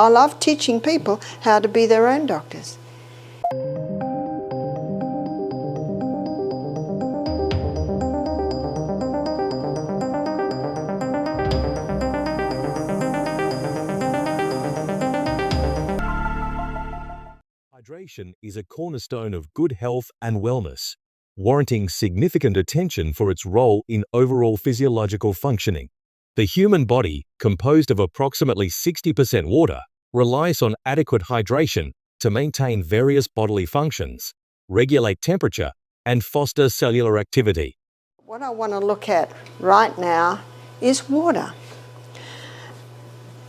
I love teaching people how to be their own doctors. Hydration is a cornerstone of good health and wellness, warranting significant attention for its role in overall physiological functioning. The human body, composed of approximately 60% water, relies on adequate hydration to maintain various bodily functions, regulate temperature, and foster cellular activity. What I want to look at right now is water.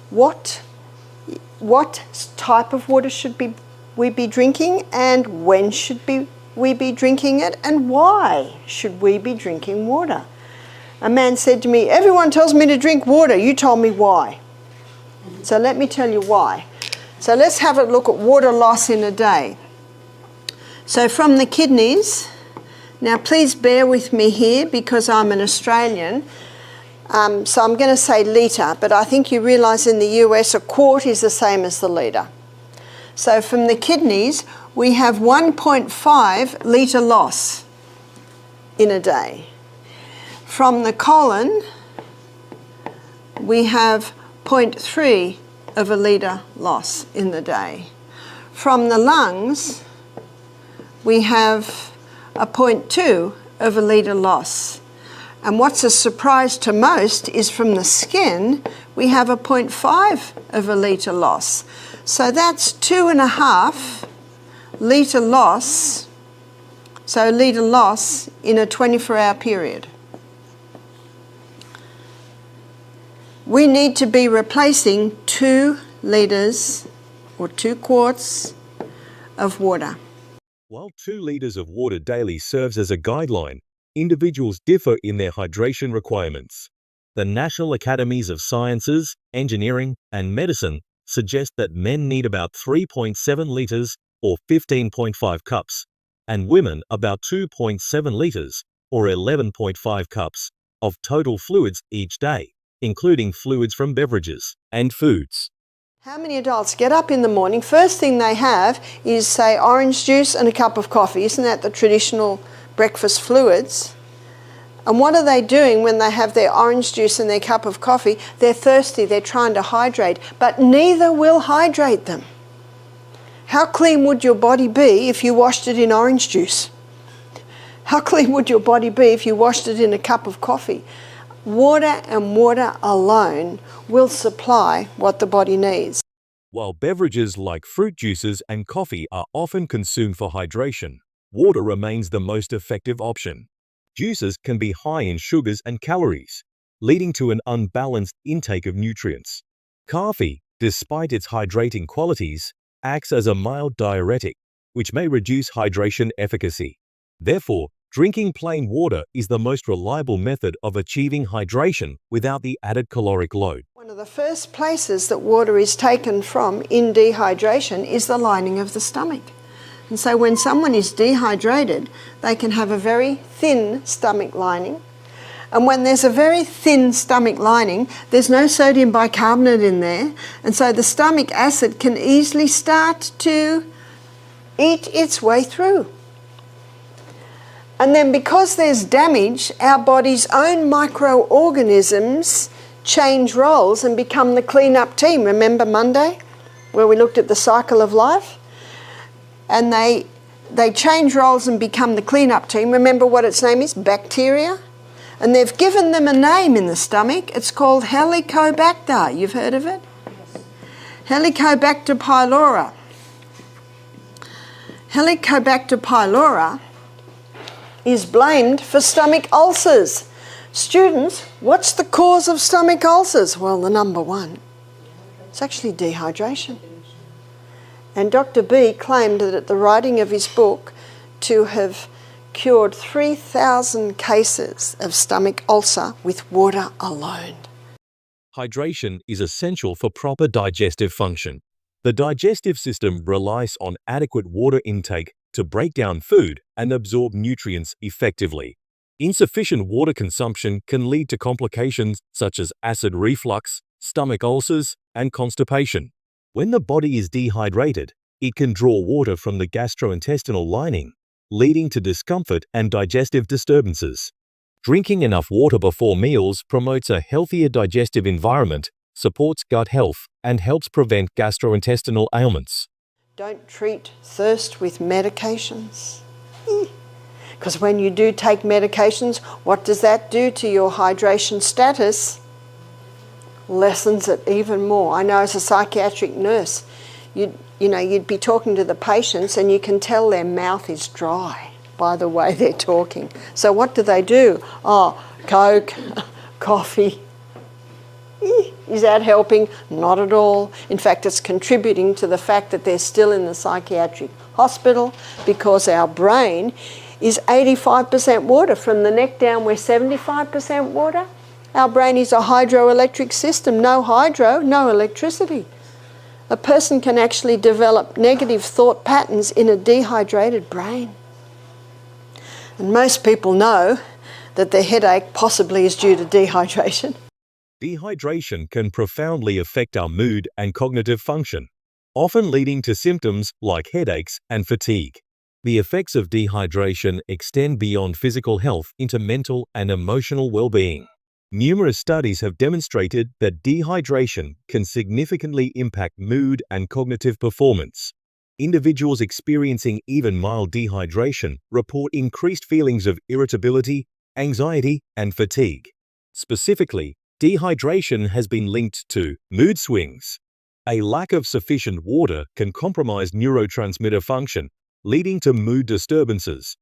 What type of water should we be drinking, and when should we be drinking it, and why should we be drinking water? A man said to me, "Everyone tells me to drink water, you told me why." So let me tell you why. So let's have a look at water loss in a day. So from the kidneys, now please bear with me here because I'm an Australian, so I'm going to say litre, but I think you realise in the US a quart is the same as the litre. So from the kidneys, we have 1.5 litre loss in a day. From the colon, we have 0.3 of a litre loss in the day. From the lungs, we have a 0.2 of a litre loss. And what's a surprise to most is from the skin, we have a 0.5 of a litre loss. So that's 2.5 litre loss, so litre loss in a 24-hour period. We need to be replacing 2 litres or 2 quarts of water. While 2 liters of water daily serves as a guideline, individuals differ in their hydration requirements. The National Academies of Sciences, Engineering, and Medicine suggest that men need about 3.7 liters or 15.5 cups, and women about 2.7 liters or 11.5 cups of total fluids each day, including fluids from beverages and foods. How many adults get up in the morning, first thing they have is, say, orange juice and a cup of coffee? Isn't that the traditional breakfast fluids? And what are they doing when they have their orange juice and their cup of coffee? They're thirsty, they're trying to hydrate, but neither will hydrate them. How clean would your body be if you washed it in orange juice? How clean would your body be if you washed it in a cup of coffee? Water and water alone will supply what the body needs. While beverages like fruit juices and coffee are often consumed for hydration, water remains the most effective option. Juices can be high in sugars and calories, leading to an unbalanced intake of nutrients. Coffee, despite its hydrating qualities, acts as a mild diuretic, which may reduce hydration efficacy. Therefore, drinking plain water is the most reliable method of achieving hydration without the added caloric load. One of the first places that water is taken from in dehydration is the lining of the stomach. And so when someone is dehydrated, they can have a very thin stomach lining. And when there's a very thin stomach lining, there's no sodium bicarbonate in there. And so the stomach acid can easily start to eat its way through. And then because there's damage, our body's own microorganisms change roles and become the clean-up team. Remember Monday, where we looked at the cycle of life? And they change roles and become the clean-up team. Remember what its name is? Bacteria. And they've given them a name in the stomach. It's called Helicobacter. You've heard of it? Yes. Helicobacter pylori. Helicobacter pylori is blamed for stomach ulcers. Students, what's the cause of stomach ulcers? Well, the number one. It's actually dehydration. And Dr. B claimed that at the writing of his book to have cured 3,000 cases of stomach ulcer with water alone. Hydration is essential for proper digestive function. The digestive system relies on adequate water intake to break down food and absorb nutrients effectively. Insufficient water consumption can lead to complications such as acid reflux, stomach ulcers, and constipation. When the body is dehydrated, it can draw water from the gastrointestinal lining, leading to discomfort and digestive disturbances. Drinking enough water before meals promotes a healthier digestive environment, supports gut health, and helps prevent gastrointestinal ailments. Don't treat thirst with medications. Because when you do take medications, what does that do to your hydration status? Lessens it even more. I know as a psychiatric nurse, you'd be talking to the patients and you can tell their mouth is dry by the way they're talking. So what do? Oh, Coke, coffee. Is that helping? Not at all. In fact, it's contributing to the fact that they're still in the psychiatric hospital, because our brain is 85% water. From the neck down, we're 75% water. Our brain is a hydroelectric system. No hydro, no electricity. A person can actually develop negative thought patterns in a dehydrated brain. And most people know that their headache possibly is due to dehydration. Dehydration can profoundly affect our mood and cognitive function, often leading to symptoms like headaches and fatigue. The effects of dehydration extend beyond physical health into mental and emotional well-being. Numerous studies have demonstrated that dehydration can significantly impact mood and cognitive performance. Individuals experiencing even mild dehydration report increased feelings of irritability, anxiety, and fatigue. Specifically, dehydration has been linked to mood swings. A lack of sufficient water can compromise neurotransmitter function, leading to mood disturbances.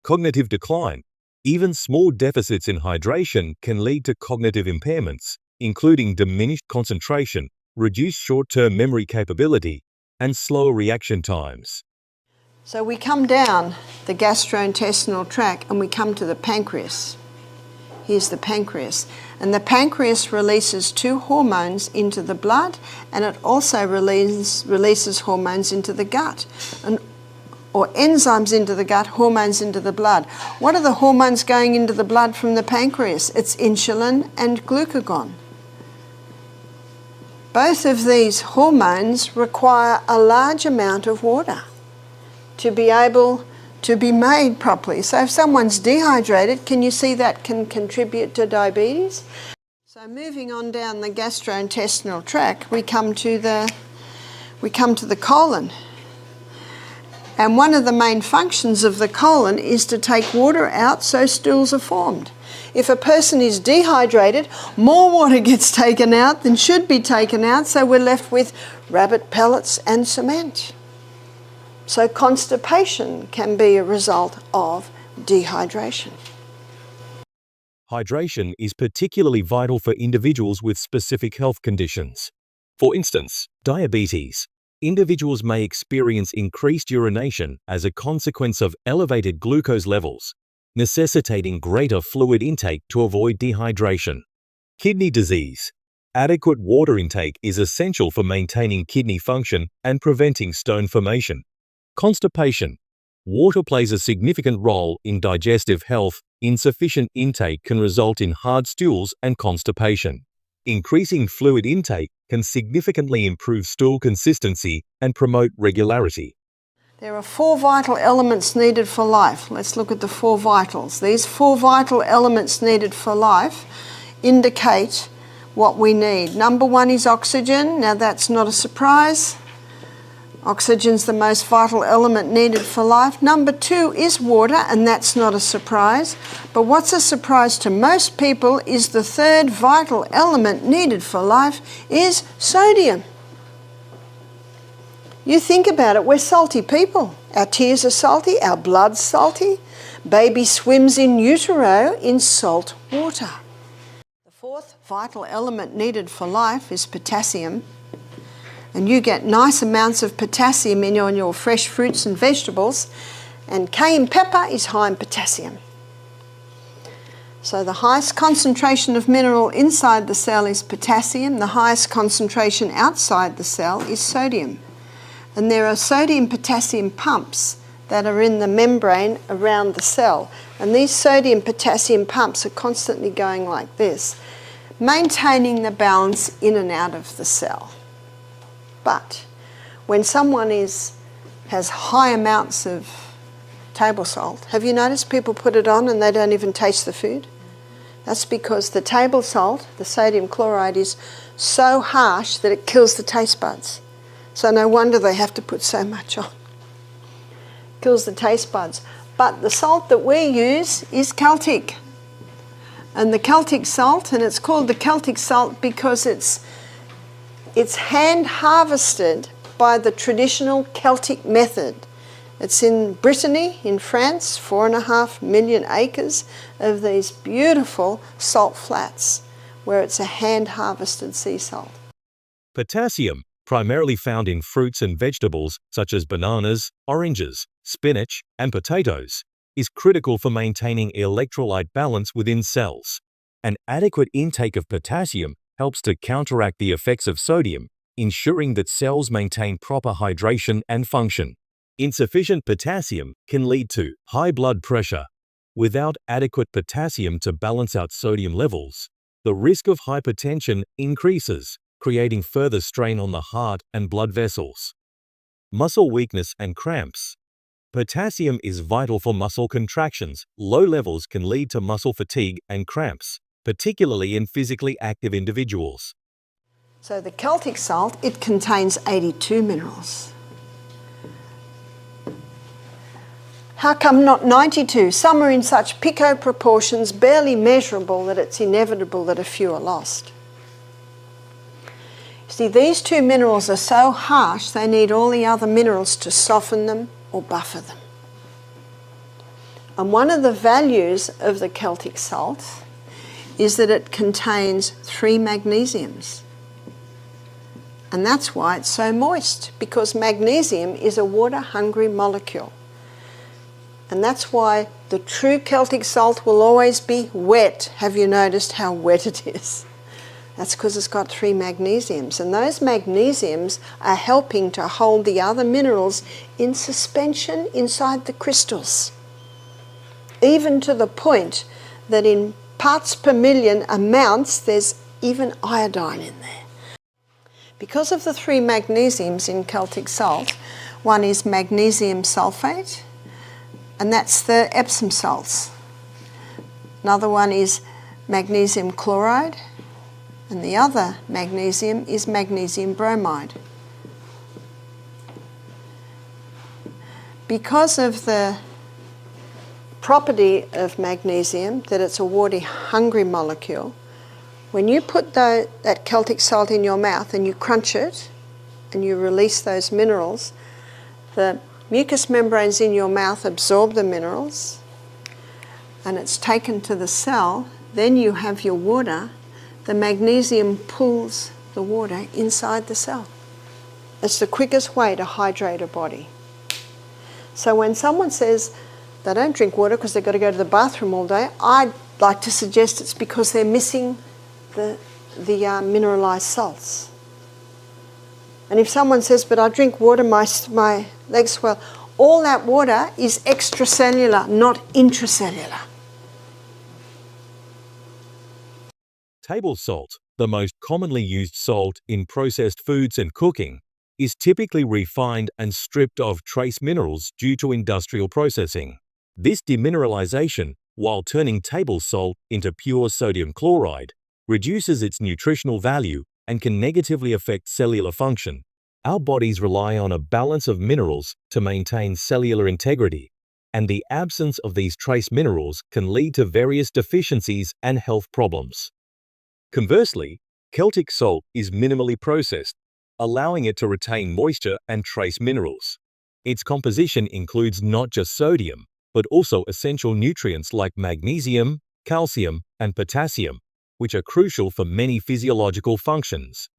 Cognitive decline. Even small deficits in hydration can lead to cognitive impairments, including diminished concentration, reduced short-term memory capability, and slower reaction times. So we come down the gastrointestinal tract and we come to the pancreas. Here's the pancreas. And the pancreas releases 2 hormones into the blood, and it also releases hormones into the gut, or enzymes into the gut, hormones into the blood. What are the hormones going into the blood from the pancreas? It's insulin and glucagon. Both of these hormones require a large amount of water to be able to be made properly. So if someone's dehydrated, can you see that can contribute to diabetes? So moving on down the gastrointestinal tract, we come to the colon. And one of the main functions of the colon is to take water out so stools are formed. If a person is dehydrated, more water gets taken out than should be taken out, so we're left with rabbit pellets and cement. So constipation can be a result of dehydration. Hydration is particularly vital for individuals with specific health conditions. For instance, diabetes. Individuals may experience increased urination as a consequence of elevated glucose levels, necessitating greater fluid intake to avoid dehydration. Kidney disease. Adequate water intake is essential for maintaining kidney function and preventing stone formation. Constipation. Water plays a significant role in digestive health. Insufficient intake can result in hard stools and constipation. Increasing fluid intake can significantly improve stool consistency and promote regularity. There are 4 vital elements needed for life. Let's look at the 4 vitals. These 4 vital elements needed for life indicate what we need. Number 1 is oxygen. Now that's not a surprise. Oxygen's the most vital element needed for life. Number 2 is water, and that's not a surprise. But what's a surprise to most people is the 3rd vital element needed for life is sodium. You think about it, we're salty people. Our tears are salty, our blood's salty. Baby swims in utero in salt water. The 4th vital element needed for life is potassium. And you get nice amounts of potassium in your fresh fruits and vegetables, and cayenne pepper is high in potassium. So the highest concentration of mineral inside the cell is potassium, the highest concentration outside the cell is sodium. And there are sodium-potassium pumps that are in the membrane around the cell. And these sodium-potassium pumps are constantly going like this, maintaining the balance in and out of the cell. But when someone has high amounts of table salt, have you noticed people put it on and they don't even taste the food? That's because the table salt, the sodium chloride, is so harsh that it kills the taste buds. So no wonder they have to put so much on. Kills the taste buds. But the salt that we use is Celtic. And the Celtic salt, and it's called the Celtic salt because it's hand harvested by the traditional Celtic method. It's in Brittany, in France, 4.5 million acres of these beautiful salt flats where it's a hand-harvested sea salt. Potassium, primarily found in fruits and vegetables such as bananas, oranges, spinach, and potatoes, is critical for maintaining electrolyte balance within cells. An adequate intake of potassium helps to counteract the effects of sodium, ensuring that cells maintain proper hydration and function. Insufficient potassium can lead to high blood pressure. Without adequate potassium to balance out sodium levels, the risk of hypertension increases, creating further strain on the heart and blood vessels. Muscle weakness and cramps. Potassium is vital for muscle contractions. Low levels can lead to muscle fatigue and cramps, particularly in physically active individuals. So the Celtic salt, it contains 82 minerals. How come not 92? Some are in such pico proportions, barely measurable, that it's inevitable that a few are lost. See, these two minerals are so harsh, they need all the other minerals to soften them or buffer them. And one of the values of the Celtic salt is that it contains 3 magnesiums. And that's why it's so moist, because magnesium is a water-hungry molecule. And that's why the true Celtic salt will always be wet. Have you noticed how wet it is? That's because it's got 3 magnesiums. And those magnesiums are helping to hold the other minerals in suspension inside the crystals. Even to the point that in parts per million amounts, there's even iodine in there. Because of the 3 magnesiums in Celtic salt, one is magnesium sulfate, and that's the Epsom salts. Another one is magnesium chloride, and the other magnesium is magnesium bromide. Because of the property of magnesium, that it's a water-hungry molecule, when you put that Celtic salt in your mouth and you crunch it and you release those minerals, the mucous membranes in your mouth absorb the minerals and it's taken to the cell. Then you have your water. The magnesium pulls the water inside the cell. It's the quickest way to hydrate a body. So when someone says they don't drink water because they've got to go to the bathroom all day, I'd like to suggest it's because they're missing the mineralized salts. And if someone says, but I drink water, my legs swell, all that water is extracellular, not intracellular. Table salt, the most commonly used salt in processed foods and cooking, is typically refined and stripped of trace minerals due to industrial processing. This demineralization, while turning table salt into pure sodium chloride, reduces its nutritional value and can negatively affect cellular function. Our bodies rely on a balance of minerals to maintain cellular integrity, and the absence of these trace minerals can lead to various deficiencies and health problems. Conversely, Celtic salt is minimally processed, allowing it to retain moisture and trace minerals. Its composition includes not just sodium, but also essential nutrients like magnesium, calcium, and potassium, which are crucial for many physiological functions.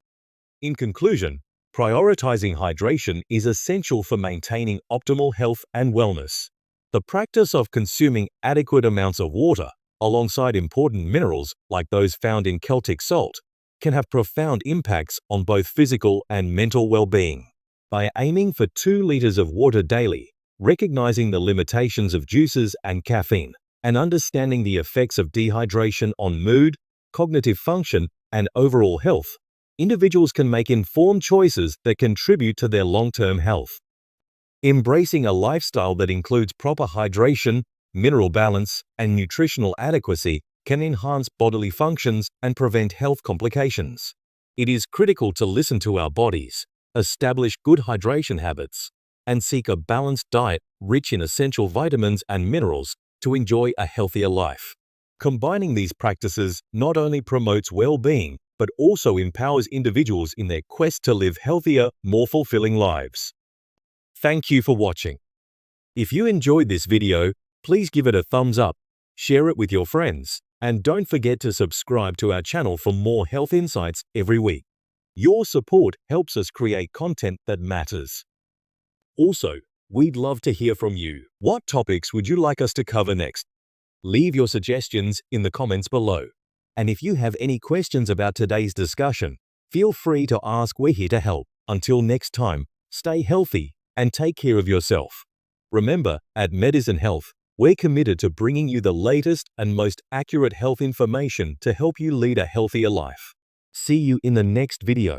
In conclusion, prioritizing hydration is essential for maintaining optimal health and wellness. The practice of consuming adequate amounts of water, alongside important minerals like those found in Celtic salt, can have profound impacts on both physical and mental well-being. By aiming for 2 liters of water daily, recognizing the limitations of juices and caffeine, and understanding the effects of dehydration on mood, cognitive function, and overall health, individuals can make informed choices that contribute to their long-term health. Embracing a lifestyle that includes proper hydration, mineral balance, and nutritional adequacy can enhance bodily functions and prevent health complications. It is critical to listen to our bodies, establish good hydration habits, and seek a balanced diet rich in essential vitamins and minerals to enjoy a healthier life. Combining these practices not only promotes well-being, but also empowers individuals in their quest to live healthier, more fulfilling lives. Thank you for watching. If you enjoyed this video, please give it a thumbs up, share it with your friends, and don't forget to subscribe to our channel for more health insights every week. Your support helps us create content that matters. Also, we'd love to hear from you. What topics would you like us to cover next? Leave your suggestions in the comments below. And if you have any questions about today's discussion, feel free to ask. We're here to help. Until next time, stay healthy and take care of yourself. Remember, at Medicine Health, we're committed to bringing you the latest and most accurate health information to help you lead a healthier life. See you in the next video.